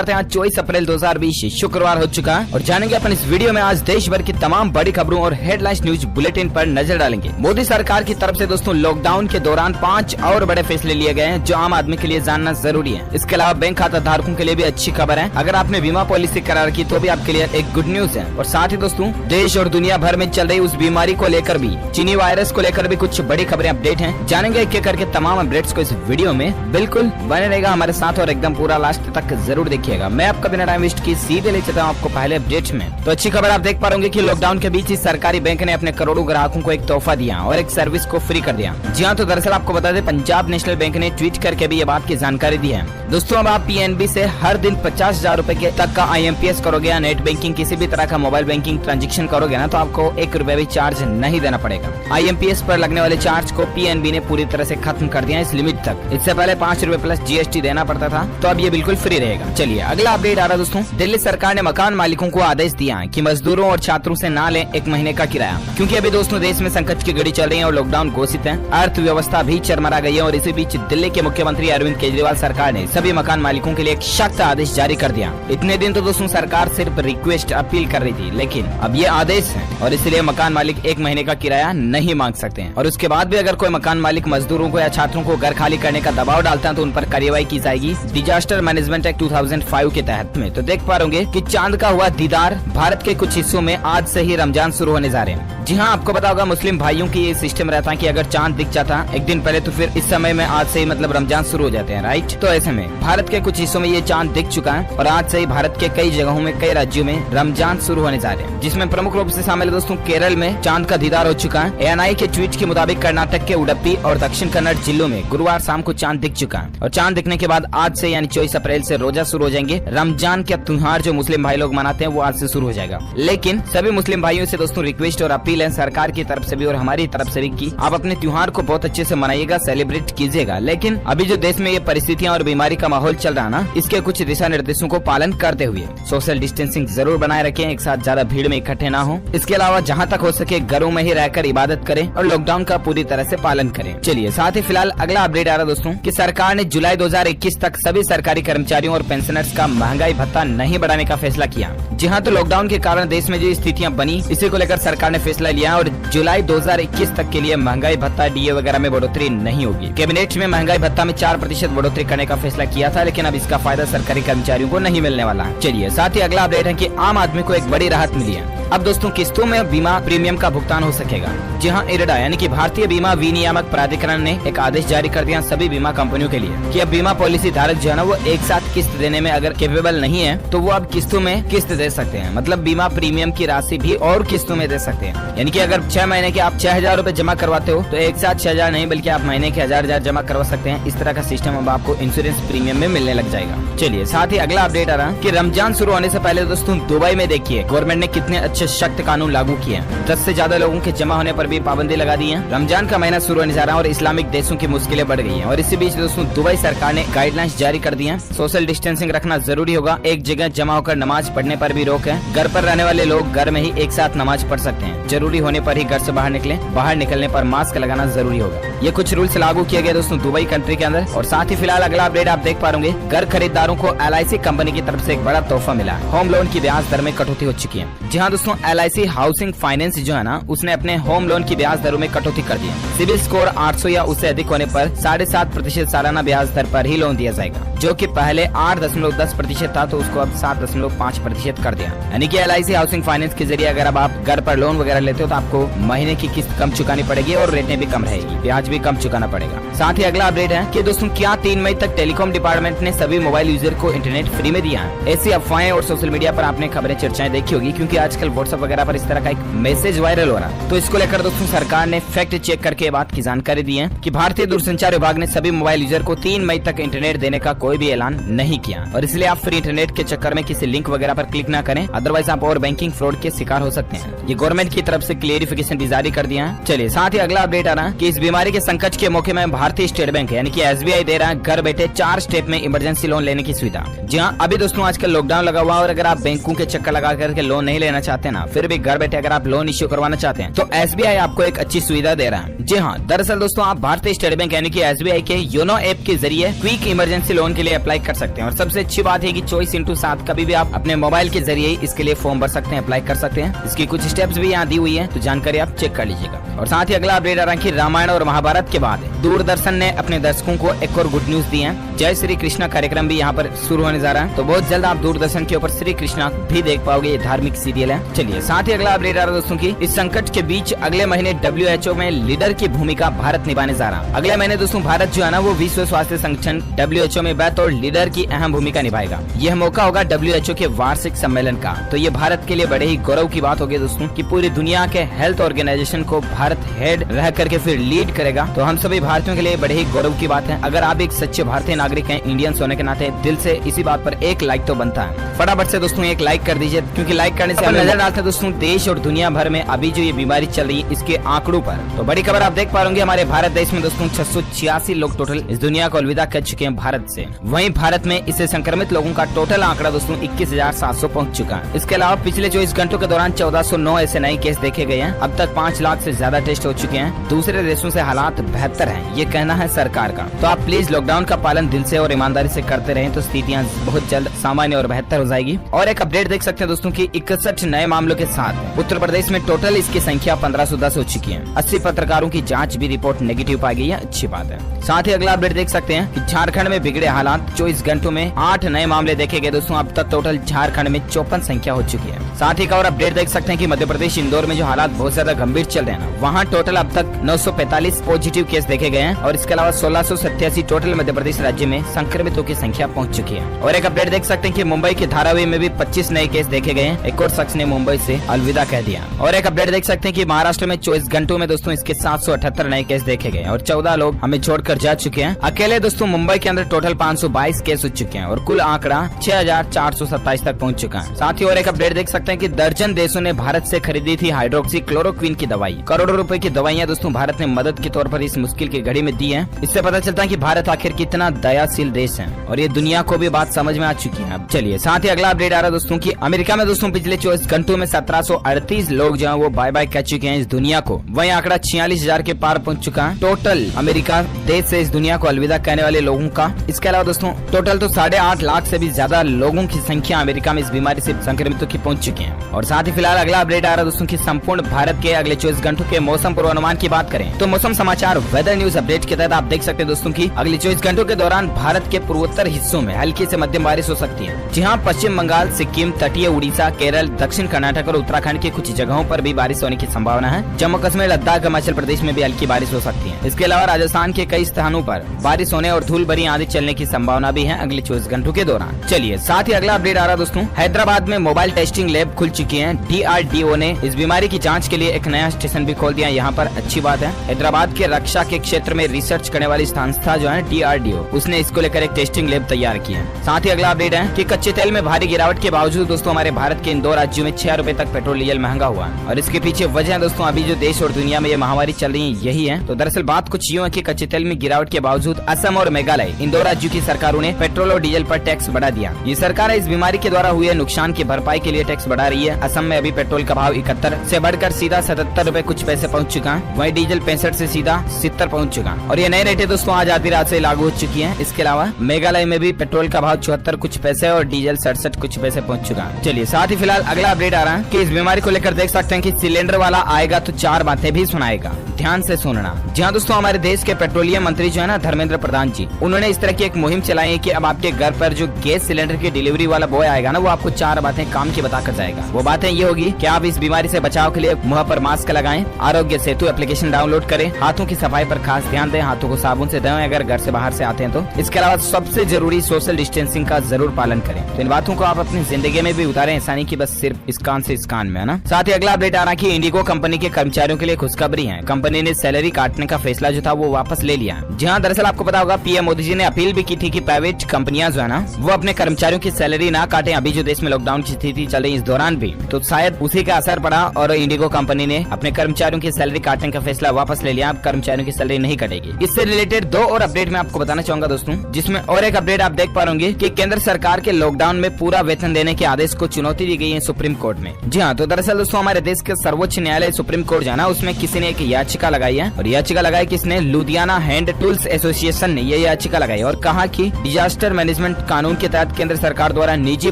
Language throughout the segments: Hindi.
बात है आज 24 अप्रैल 2020 शुक्रवार हो चुका है और जानेंगे अपन इस वीडियो में आज देश भर की तमाम बड़ी खबरों और हेडलाइंस न्यूज बुलेटिन पर नजर डालेंगे। मोदी सरकार की तरफ से दोस्तों लॉकडाउन के दौरान 5 और बड़े फैसले लिए गए हैं जो आम आदमी के लिए जानना जरूरी है। इसके अलावा बैंक खाता धारकों के लिए भी अच्छी खबर है। अगर आपने बीमा पॉलिसी करा रखी तो भी आपके लिए एक गुड न्यूज है। और साथ ही दोस्तों देश और दुनिया भर में चल रही उस बीमारी को लेकर भी, चीनी वायरस को लेकर भी कुछ बड़ी खबरें अपडेट है। जानेंगे एक एक करके तमाम अपडेट्स को इस वीडियो में। बिल्कुल बने रहेगा हमारे साथ और एकदम पूरा लास्ट तक जरूर देखिएगा। मैं आपका बिना टाइम वेस्ट किए सीधे ले चलता हूँ आपको पहले अपडेट्स में। तो अच्छी खबर आप देख पा रहे होंगे कि लॉकडाउन के बीच ही सरकारी बैंक ने अपने करोड़ों ग्राहकों को एक तोहफा दिया और एक सर्विस को फ्री कर दिया। जी हाँ, तो दरअसल आपको बता दें पंजाब नेशनल बैंक ने ट्वीट करके भी ये बात की जानकारी दी है। दोस्तों अब आप पीएनबी से हर दिन 50,000 रूपए के तक का IMPS करोगे या नेट बैंकिंग किसी भी तरह का मोबाइल बैंकिंग ट्रांजेक्शन करोगे ना तो आपको 1 रुपए भी चार्ज नहीं देना पड़ेगा। IMPS पर लगने वाले चार्ज को पीएनबी ने पूरी तरह से खत्म कर दिया इस लिमिट तक। इससे पहले 5 रुपए प्लस GST देना पड़ता था, तो अब ये बिल्कुल फ्री रहेगा। चलिए अगला अपडेट आ रहा दोस्तों, दिल्ली सरकार ने मकान मालिकों को आदेश दिया कि मजदूरों और छात्रों से ना लें 1 महीने का किराया, क्योंकि अभी दोस्तों देश में संकट की घड़ी चल रही है और लॉकडाउन घोषित है। अर्थव्यवस्था भी चरमरा गई है और इसी बीच दिल्ली के मुख्यमंत्री अरविंद केजरीवाल सरकार ने सभी मकान मालिकों के लिए एक सख्त आदेश जारी कर दिया। इतने दिन तो दोस्तों सरकार सिर्फ रिक्वेस्ट अपील कर रही थी, लेकिन अब ये आदेश है और इसलिए मकान मालिक 1 महीने का किराया नहीं मांग सकते हैं। और उसके बाद भी अगर कोई मकान मालिक मजदूरों को या छात्रों को घर खाली करने का दबाव डालता है तो उन पर कार्रवाई की जाएगी डिजास्टर मैनेजमेंट एक्ट 2005 के तहत में। तो देख पा रहे कि चांद का हुआ दीदार, भारत के कुछ हिस्सों में आज से ही रमजान शुरू होने जा रहे हैं। जी हाँ, आपको पता होगा मुस्लिम भाइयों की ये सिस्टम रहता है कि अगर चांद दिख जाता एक दिन पहले तो फिर इस समय में आज से ही मतलब रमजान शुरू हो जाते हैं, राइट। तो ऐसे में भारत के कुछ हिस्सों में ये चांद दिख चुका है और आज से ही भारत के कई जगहों में कई राज्यों में रमजान शुरू होने जा रहे हैं, जिसमें प्रमुख रूप से शामिल है दोस्तों केरल में चांद का दीदार हो चुका है। ANI के ट्वीट के मुताबिक कर्नाटक के उडुपी और दक्षिण कन्नड़ जिलों में गुरुवार शाम को चांद दिख चुका है और चांद दिखने के बाद आज से यानी 24 अप्रैल से रोजा शुरू हो जाएंगे। रमजान का त्योहार जो मुस्लिम भाई लोग मनाते हैं वो आज से शुरू हो जाएगा। लेकिन सभी मुस्लिम भाइयों से दोस्तों रिक्वेस्ट और अपील है सरकार की तरफ से भी और हमारी तरफ से भी कि आप अपने त्योहार को बहुत अच्छे से मनाइएगा, सेलिब्रेट कीजिएगा। लेकिन अभी जो देश में ये परिस्थितियां और बीमारी का माहौल चल रहा है ना, इसके कुछ दिशा निर्देशों को पालन करते हुए सोशल डिस्टेंसिंग जरूर बनाए रखें, एक साथ ज्यादा भीड़ में इकट्ठे ना हो। इसके अलावा जहां तक हो सके घरों में ही रहकर इबादत करें और लॉकडाउन का पूरी तरह से पालन करें। चलिए साथ ही फिलहाल अगला अपडेट आ रहा दोस्तों कि सरकार ने जुलाई 2021 तक सभी सरकारी कर्मचारियों और पेंशनर्स का महंगाई भत्ता नहीं बढ़ाने का फैसला किया। जी हाँ, तो लॉकडाउन के कारण देश में जो स्थितियां बनी इसी को लेकर सरकार ने फैसला लिया और जुलाई 2021 तक के लिए महंगाई भत्ता DA वगैरह में बढ़ोतरी नहीं होगी। कैबिनेट में महंगाई भत्ता में 4% बढ़ोतरी करने का फैसला किया था, लेकिन अब इसका फायदा सरकारी कर्मचारियों को नहीं मिलने वाला है। चलिए साथ ही अगला अपडेट है कि आम आदमी को एक बड़ी राहत मिली है। अब दोस्तों किस्तों में बीमा प्रीमियम का भुगतान हो सकेगा। जी हाँ, IRDA यानी कि भारतीय बीमा विनियामक प्राधिकरण ने एक आदेश जारी कर दिया सभी बीमा कंपनियों के लिए कि अब बीमा पॉलिसी धारक जो है ना वो एक साथ किस्त देने में अगर कैपेबल नहीं है तो वो अब किस्तों में किस्त दे सकते हैं। मतलब बीमा प्रीमियम की राशि भी और किस्तों में दे सकते हैं। यानी कि अगर 6 महीने के आप 6,000 रूपए जमा करवाते हो तो एक साथ 6,000 नहीं बल्कि आप महीने के 1,000 जमा करवा सकते हैं। इस तरह का सिस्टम अब आपको इंश्योरेंस प्रीमियम में मिलने लग जाएगा। चलिए साथ ही अगला अपडेट आ रहा है कि रमजान शुरू होने से पहले दोस्तों दुबई में देखिए गवर्नमेंट ने कितने अच्छे सख्त कानून लागू किए हैं। 10 से ज्यादा लोगों के जमा होने पर भी पाबंदी लगा दी है। रमजान का महीना शुरू होने जा रहा है और इस्लामिक देशों की मुश्किलें बढ़ गई हैं और इसी बीच दोस्तों दुबई सरकार ने गाइडलाइंस जारी कर दी हैं। सोशल डिस्टेंसिंग रखना जरूरी होगा, एक जगह जमा होकर नमाज पढ़ने पर भी रोक है। घर पर रहने वाले लोग घर में ही एक साथ नमाज पढ़ सकते हैं। जरूरी होने पर ही घर से बाहर निकले, बाहर निकलने पर मास्क लगाना जरूरी होगा। ये कुछ रूल्स लागू किए गए दोस्तों दुबई कंट्री के अंदर। और साथ ही फिलहाल अगला अपडेट आप देख पा रहे घर खरीदारों को LIC कंपनी की तरफ से एक बड़ा तोहफा मिला। होम लोन की ब्याज दर में कटौती हो चुकी है। जी हाँ दोस्तों, LIC हाउसिंग फाइनेंस जो है ना उसने अपने होम लोन की ब्याज दरों में कटौती कर दी है। सिविल स्कोर 800 या उससे अधिक होने पर 7.5% सालाना ब्याज दर पर ही लोन दिया जाएगा, जो कि पहले 8.10% था तो उसको अब 7.5% कर दिया। यानी कि LIC हाउसिंग फाइनेंस के जरिए अगर अब आप घर पर लोन वगैरह लेते हो तो आपको महीने की किस्त कम चुकानी पड़ेगी और रेटें भी कम रहेगी, ब्याज भी कम चुकाना पड़ेगा। साथ ही अगला अपडेट है कि दोस्तों क्या 3 मई तक टेलीकॉम डिपार्टमेंट ने सभी मोबाइल यूजर को इंटरनेट फ्री में दिया है। ऐसी अफवाहें और सोशल मीडिया पर आपने खबरें चर्चाएं देखी होगी, क्योंकि आजकल व्हाट्सएप वगैरह पर इस तरह का एक मैसेज वायरल हो रहा है। तो इसको लेकर दोस्तों सरकार ने फैक्ट चेक करके बात की जानकारी दी है कि भारतीय दूरसंचार विभाग ने सभी मोबाइल यूजर को 3 मई तक इंटरनेट देने का कोई भी ऐलान नहीं किया और इसलिए आप फ्री इंटरनेट के चक्कर में किसी लिंक वगैरह पर क्लिक ना करें, अदरवाइज आप और बैंकिंग फ्रॉड के शिकार हो सकते हैं। ये गवर्नमेंट की तरफ से क्लियरिफिकेशन भी जारी कर दिया है। चलिए साथ ही अगला अपडेट आ रहा है कि इस बीमारी के संकट के मौके में भारतीय स्टेट बैंक यानी कि SBI दे रहा है घर बैठे 4 स्टेप में इमरजेंसी लोन लेने की सुविधा। जी हाँ, अभी दोस्तों आजकल लॉकडाउन लगा हुआ और अगर आप बैंकों के चक्कर लगा करके लोन नहीं लेना चाहते चाहते हैं ना, फिर भी घर बैठे अगर आप लोन इश्यू करवाना चाहते हैं तो SBI आपको एक अच्छी सुविधा दे रहा है। जी हाँ, दरअसल दोस्तों आप भारतीय स्टेट बैंक यानी कि SBI के योनो ऐप के जरिए क्विक इमरजेंसी लोन के लिए अप्लाई कर सकते हैं। और सबसे अच्छी बात है कि 24/7 कभी भी आप अपने मोबाइल के जरिए इसके लिए फॉर्म भर सकते हैं, अप्लाई कर सकते हैं। इसकी कुछ स्टेप्स भी यहाँ दी हुई है, तो जानकारी आप चेक कर लीजिएगा। और साथ ही अगला अपडेट आ रहा है कि रामायण और महाभारत के बाद दूरदर्शन ने अपने दर्शकों को एक और गुड न्यूज दी है। जय श्री कृष्णा कार्यक्रम भी यहाँ पर शुरू होने जा रहा है, तो बहुत जल्द आप दूरदर्शन के ऊपर श्री कृष्णा भी देख पाओगे। ये धार्मिक सीरियल है। चलिए साथ ही अगला अपडेट आ रहा है दोस्तों की इस संकट के बीच अगले महीने WHO में लीडर की भूमिका भारत निभाने जा रहा है। अगले महीने दोस्तों भारत जो है ना वो विश्व स्वास्थ्य संगठन WHO में बतौर लीडर की अहम भूमिका निभाएगा। यह मौका होगा WHO के वार्षिक सम्मेलन का, तो ये भारत के लिए बड़े ही गौरव की बात होगी दोस्तों कि पूरी दुनिया के हेल्थ ऑर्गेनाइजेशन को भारत हेड रह करके फिर लीड करेगा। तो हम सभी भारतीयों के लिए बड़े ही गौरव की बात है। अगर आप एक सच्चे भारतीय नागरिक हैं, इंडियंस होने के नाते दिल से इसी बात पर एक लाइक तो बनता है। फटाफट से दोस्तों एक लाइक कर दीजिए, क्योंकि लाइक करने से नजर डालते हैं दोस्तों देश और दुनिया भर में अभी जो ये बीमारी चल रही है इसके आंकड़ों पर। तो बड़ी खबर आप देख पा रहे हमारे भारत देश में दोस्तों 686 लोग टोटल इस दुनिया को अलविदा कर चुके हैं भारत से। वहीं भारत में इससे संक्रमित लोगों का टोटल आंकड़ा दोस्तों 21,700 पहुंच चुका है। इसके अलावा पिछले 24 घंटों के दौरान 1409 ऐसे नए केस देखे गए हैं। अब तक 5 लाख से ज्यादा टेस्ट हो चुके हैं। दूसरे देशों से हालात बेहतर हैं, ये कहना है सरकार का। तो आप प्लीज लॉकडाउन का पालन दिल से और ईमानदारी से करते रहें, तो स्थितियां बहुत जल्द सामान्य और बेहतर हो जाएगी। और एक अपडेट देख सकते हैं दोस्तों की 61 नए मामलों के साथ उत्तर प्रदेश में टोटल इसकी संख्या 1510 हो चुकी है। 80 पत्रकारों की जांच भी रिपोर्ट नेगेटिव पाई गई है, अच्छी बात है। साथ ही अगला अपडेट देख सकते हैं कि झारखंड में बिगड़े हालात, 24 घंटों में 8 नए मामले देखे गए दोस्तों। अब तक टोटल झारखंड में 54 संख्या हो चुकी है। साथ ही एक और अपडेट देख सकते हैं कि मध्य प्रदेश इंदौर में जो हालात बहुत ज्यादा गंभीर चल रहे हैं, वहाँ टोटल अब तक 945 पॉजिटिव केस देखे गए हैं। और इसके अलावा 1687 टोटल मध्य प्रदेश राज्य में संक्रमितों की संख्या पहुंच चुकी है। और एक अपडेट देख सकते हैं कि मुंबई के धारावी में भी 25 नए केस देखे गए हैं। एक और शख्स ने मुंबई से अलविदा कह दिया। और एक अपडेट देख सकते हैं कि महाराष्ट्र में 24 घंटों में दोस्तों इसके 778 नए केस देखे गए और 14 लोग हमें छोड़कर जा चुके हैं। अकेले दोस्तों मुंबई के अंदर टोटल 522 केस हो चुके हैं और कुल आंकड़ा 6427 तक पहुंच चुका है। साथ ही और एक अपडेट देख सकते हैं कि दर्जन देशों ने भारत से खरीदी थी हाइड्रोक्सी क्लोरोक्विन की दवाई। करोड़ों रुपए की दवाइयां दोस्तों भारत ने मदद के तौर पर इस मुश्किल की घड़ी में दी है। इससे पता चलता है कि भारत आखिर कितना दयाशील देश है और ये दुनिया को भी बात समझ में आ चुकी है। अब चलिए साथ ही अगला अपडेट आ रहा है दोस्तों की अमेरिका में दोस्तों पिछले 24 घंटों में 1738 लोग जो है वो बाय बाय कर चुके हैं इस दुनिया को। वही आंकड़ा 46,000 के पार पहुंच चुका है टोटल अमेरिका देश से इस दुनिया को अलविदा कहने वाले लोगों का। इसके अलावा दोस्तों टोटल तो 8.5 लाख से भी ज्यादा लोगों की संख्या अमेरिका में इस बीमारी से संक्रमितों की पहुंच चुकी है। और साथ ही फिलहाल अगला अपडेट आ रहा है दोस्तों की संपूर्ण भारत के अगले 24 घंटों के मौसम पूर्वानुमान की बात करें तो मौसम समाचार वेदर न्यूज अपडेट के तहत आप देख सकते हैं दोस्तों की अगले 24 घंटों के दौरान भारत के पूर्वोत्तर हिस्सों में हल्की से मध्यम बारिश हो सकती है। जी हाँ, पश्चिम बंगाल, सिक्किम, तटीय उड़ीसा, केरल, दक्षिण कर्नाटक और उत्तराखंड के कुछ जगहों पर भी बारिश होने की संभावना है। जम्मू कश्मीर, लद्दाख, हिमाचल प्रदेश में भी हल्की बारिश हो सकती है। इसके अलावा राजस्थान के कई स्थानों पर बारिश होने और धूल भरी आंधी चलने की संभावना भी है अगले 24 घंटों के दौरान। चलिए साथ ही अगला अपडेट आ रहा है दोस्तों हैदराबाद में मोबाइल टेस्टिंग लैब खुल चुकी है। DRDO ने इस बीमारी की जांच के लिए एक नया स्टेशन भी खोल दिया। यहाँ पर अच्छी बात है, हैदराबाद के रक्षा के क्षेत्र में रिसर्च करने वाली संस्था जो है DRDO उसने इसको लेकर एक टेस्टिंग लैब तैयार की है। साथ ही अगला अपडेट है कि कच्चे तेल में भारी गिरावट के बावजूद दोस्तों हमारे भारत के इन 2 राज्यों में 6 रुपए तक पेट्रोल डीजल महंगा हुआ है। और इसके पीछे वजह दोस्तों अभी जो देश और दुनिया में ये महामारी चल रही है यही है। तो दरअसल बात कुछ यूँ है कि कच्चे तेल में गिरावट के बावजूद असम और मेघालय इन 2 राज्यों की सरकारों ने पेट्रोल और डीजल पर टैक्स बढ़ा दिया। ये सरकार इस बीमारी के द्वारा हुए नुकसान की भरपाई के लिए टैक्स बढ़ा रही है। असम में अभी पेट्रोल का भाव 71 से बढ़कर सीधा 77 रुपए कुछ पैसे पहुंच चुका है। वहीं डीजल 65 से सीधा 70 पहुंच चुका है। और ये नए रेटें दोस्तों आज आधी रात से लागू हो चुकी है। इसके अलावा मेघालय में भी पेट्रोल का भाव 74 कुछ पैसे और डीजल 67 कुछ पैसे पहुंच चुका है। चलिए साथ ही फिलहाल अगला अपडेट आ रहा है कि इस बीमारी को लेकर देख सकते हैं कि सिलेंडर वाला आएगा तो 4 बातें भी सुनाएगा, ध्यान से सुनना। जहाँ दोस्तों हमारे देश के पेट्रोलियम मंत्री जो है ना धर्मेंद्र प्रधान जी, उन्होंने इस तरह की एक मुहिम चलाई है कि अब आपके घर पर जो गैस सिलेंडर की डिलीवरी वाला बॉय आएगा ना वो आपको 4 बातें काम की बताकर जाएगा। वो बातें ये होगी कि आप इस बीमारी से बचाव के लिए मुंह पर मास्क लगाएं, आरोग्य सेतु एप्लीकेशन डाउनलोड करें, हाथों की सफाई पर खास ध्यान दें, हाथों को साबुन से धोएं अगर घर से बाहर से आते हैं तो। इसके अलावा सबसे जरूरी सोशल डिस्टेंसिंग का जरूर पालन करें। तो इन बातों को आप अपनी जिंदगी में भी उतारें, ऐसा नहीं कि बस सिर्फ इस कान से इस कान में, है ना। साथ ही अगला अपडेट आ रहा है कि इंडिगो कंपनी के कर्मचारियों के लिए खुशखबरी है। कंपनी ने सैलरी काटने का फैसला जो था वो वापस ले लिया। जहाँ दरअसल आपको पता होगा पीएम मोदी जी ने अपील भी की थी कि प्राइवेट कंपनियां जो है ना वो अपने कर्मचारियों की सैलरी ना काटें। अभी जो देश में लॉकडाउन की स्थिति चल रही है इस दौरान भी, तो शायद उसी का असर पड़ा और इंडिगो कंपनी ने अपने कर्मचारियों की सैलरी काटने का फैसला वापस ले लिया। अब कर्मचारियों की सैलरी नहीं कटेगी। इससे रिलेटेड 2 और अपडेट मैं आपको बताना चाहूंगा दोस्तों, जिसमें और एक अपडेट आप देख पा रहे होंगे कि केंद्र सरकार के लॉकडाउन में पूरा वेतन देने के आदेश को चुनौती दी गई है सुप्रीम कोर्ट में। जी हाँ, तो दरअसल दोस्तों हमारे देश के सर्वोच्च न्यायालय सुप्रीम कोर्ट जाना, उसमें किसी ने एक याचिका लगाई है और याचिका लगाई किसने, लुधियाना हैंड टूल्स एसोसिएशन ने ये याचिका लगाई और कहा कि डिजास्टर मैनेजमेंट कानून के तहत केंद्र सरकार द्वारा निजी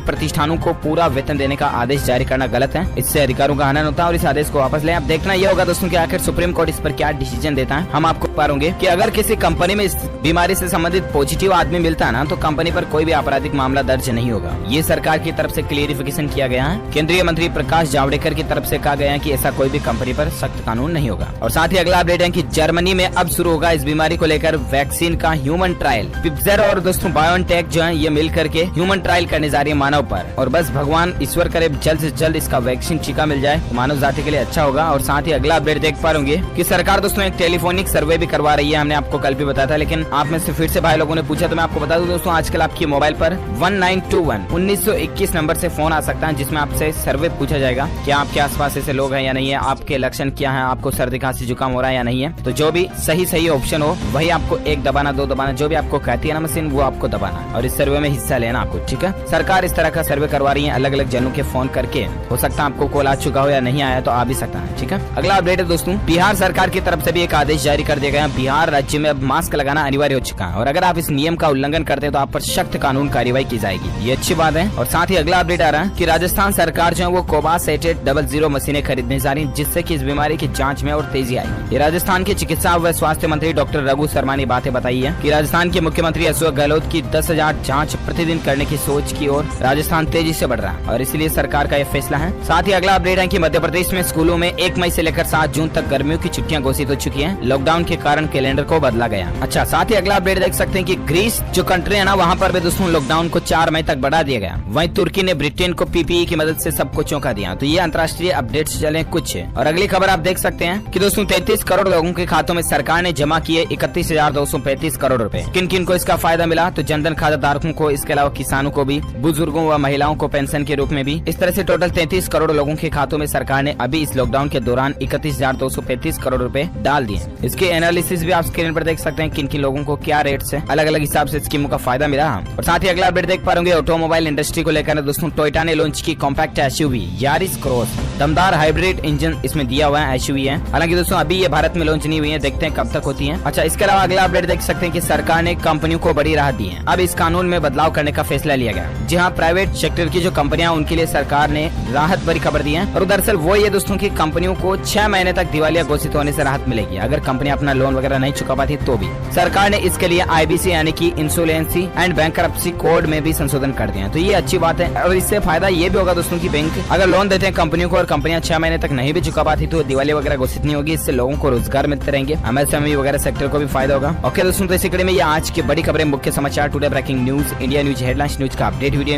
प्रतिष्ठानों को पूरा वेतन देने का आदेश जारी करना गलत है, इससे अधिकारों का हनन होता है और इस आदेश को वापस लें। अब देखना यह होगा दोस्तों कि आखिर सुप्रीम कोर्ट इस पर क्या डिसीजन देता है। हम आपको बताएंगे कि अगर किसी कंपनी में इस बीमारी से संबंधित पॉजिटिव आदमी मिलता है ना, तो कंपनी पर कोई भी आपराधिक मामला दर्ज नहीं होगा। ये सरकार की तरफ से क्लियरिफिकेशन किया गया है। केंद्रीय मंत्री प्रकाश जावड़ेकर की तरफ से कहा गया है कि ऐसा कोई भी कंपनी पर सख्त कानून नहीं होगा। और साथ ही अगला अपडेट है कि जर्मनी में अब शुरू होगा इस बीमारी को लेकर वैक्सीन का ह्यूमन ट्रायल। पिफिजर और दोस्तों बायोनटेक जो है ये मिल करके ह्यूमन ट्रायल करने जा रही है मानव पर, और बस भगवान ईश्वर करे जल्द से जल्द इसका वैक्सीन टीका मिल जाए, मानव जाति के लिए अच्छा होगा। और साथ ही अगला अपडेट देख पा रहे कि सरकार दोस्तों एक टेलीफोनिक सर्वे भी करवा रही है। हमने आपको कल भी बताया था, लेकिन आप में से फिर से भाई लोगों ने पूछा तो मैं आपको बता दूं दोस्तों, आजकल आपकी मोबाइल पर 1921 नंबर से फोन आ सकता है, जिसमें आपसे सर्वे पूछा जाएगा कि आपके आसपास ऐसे लोग हैं या नहीं है, आपके लक्षण क्या है, आपको सर्दी खांसी जुकाम हो रहा है या नहीं है। तो जो भी सही ऑप्शन हो वही आपको एक दबाना, 2 दबाना, जो भी आपको कहती है ना मशीन वो आपको दबाना और इस सर्वे में हिस्सा लेना आपको, ठीक है। सरकार इस तरह का सर्वे करवा रही है अलग अलग जनों के फोन करके। हो सकता है आपको कॉल आ चुका हो या नहीं आया तो आ भी सकता है, ठीक है। अगला अपडेट है दोस्तों, बिहार सरकार की तरफ से भी एक आदेश जारी कर दिया गया। बिहार राज्य में अब मास्क लगाना अनिवार्य हो चुका है और अगर आप इस नियम का उल्लंघन करते हैं तो आप पर सख्त कानून कार्रवाई की जाएगी। ये अच्छी बात है। और साथ ही अगला अपडेट आ रहा है कि राजस्थान सरकार जो है वो कोवासेट 00 मशीनें खरीदने जा रही है, जिससे कि इस बीमारी की जांच में और तेजी आएगी। ये राजस्थान के चिकित्सा व स्वास्थ्य मंत्री डॉक्टर रघु शर्मा ने बातें बताई है कि राजस्थान के मुख्यमंत्री अशोक गहलोत की 10,000 जाँच प्रतिदिन करने की सोच की ओर राजस्थान तेजी से बढ़ रहा है और इसलिए सरकार का यह फैसला है। साथ ही अगला अपडेट है कि मध्य प्रदेश में स्कूलों में 1 मई से लेकर 7 जून तक गर्मियों की छुट्टियां घोषित हो चुकी हैं। लॉकडाउन के कारण कैलेंडर को बदला गया। अच्छा, साथ ही अगला अपडेट देख सकते हैं कि ग्रीस जो कंट्री है ना, वहाँ पर भी दोस्तों लॉकडाउन को 4 मई तक बढ़ा दिया गया। वहीं तुर्की ने ब्रिटेन को पीपीई की मदद से सबको चौंका दिया। तो ये अंतर्राष्ट्रीय अपडेट्स चले कुछ है। और अगली खबर आप देख सकते हैं कि दोस्तों 33 करोड़ लोगों के खातों में सरकार ने जमा किए 31,235 करोड़ रुपए। किन किन को इसका फायदा मिला, तो जनधन खाता धारकों को, इसके अलावा किसानों को भी, बुजुर्गों व महिलाओं को पेंशन के रूप में भी। इस तरह से टोटल 33 करोड़ लोगों के खातों में सरकार ने अभी इस लॉकडाउन के दौरान 31,235 करोड़ रुपए डाल दिए। इसके एनालिसिस भी आप स्क्रीन पर देख सकते हैं, किन किन लोगों को क्या रेट से अलग अलग हिसाब से स्कीमों का फायदा मिला। और साथ ही अगला अपडेट देख पा रहे ऑटोमोबाइल इंडस्ट्री को लेकर दोस्तों टोयोटा ने लॉन्च की कॉम्पैक्ट एसयूवी यारिस क्रॉस। दमदार हाइब्रिड इंजन इसमें दिया हुआ है, एसयूवी है। हालांकि दोस्तों अभी ये भारत में लॉन्च नहीं हुई है, देखते हैं कब तक होती है। अच्छा, इसके अलावा अगला अपडेट देख सकते हैं कि सरकार ने कंपनियों को बड़ी राहत दी है। अब इस कानून में बदलाव करने का फैसला लिया गया। जी हाँ, प्राइवेट सेक्टर की जो कंपनियां उनके लिए सरकार ने राहत भरी खबर दी है। और दरअसल वो ये दोस्तों की कंपनियों को 6 महीने तक दिवालिया घोषित होने से राहत मिलेगी। अगर कंपनी अपना लोन वगैरह नहीं चुका पाती तो भी सरकार ने इसके लिए IBC यानी कि इंसॉल्वेंसी एंड बैंकरप्सी कोड में भी संशोधन कर दिया है। तो ये अच्छी बात है और इससे फायदा ये भी होगा दोस्तों की बैंक अगर लोन देते हैं कंपनियों को और कंपनियां 6 महीने तक नहीं भी चुका पाती तो दिवालिया वगैरह घोषित नहीं होगी। इससे लोगों को रोजगार मिलते रहेंगे, MSME वगैरह सेक्टर को भी फायदा होगा। ओके दोस्तों, तो इसी कड़ी में ये आज की बड़ी खबरें, मुख्य समाचार, today breaking news, India news headlines news का अपडेट वीडियो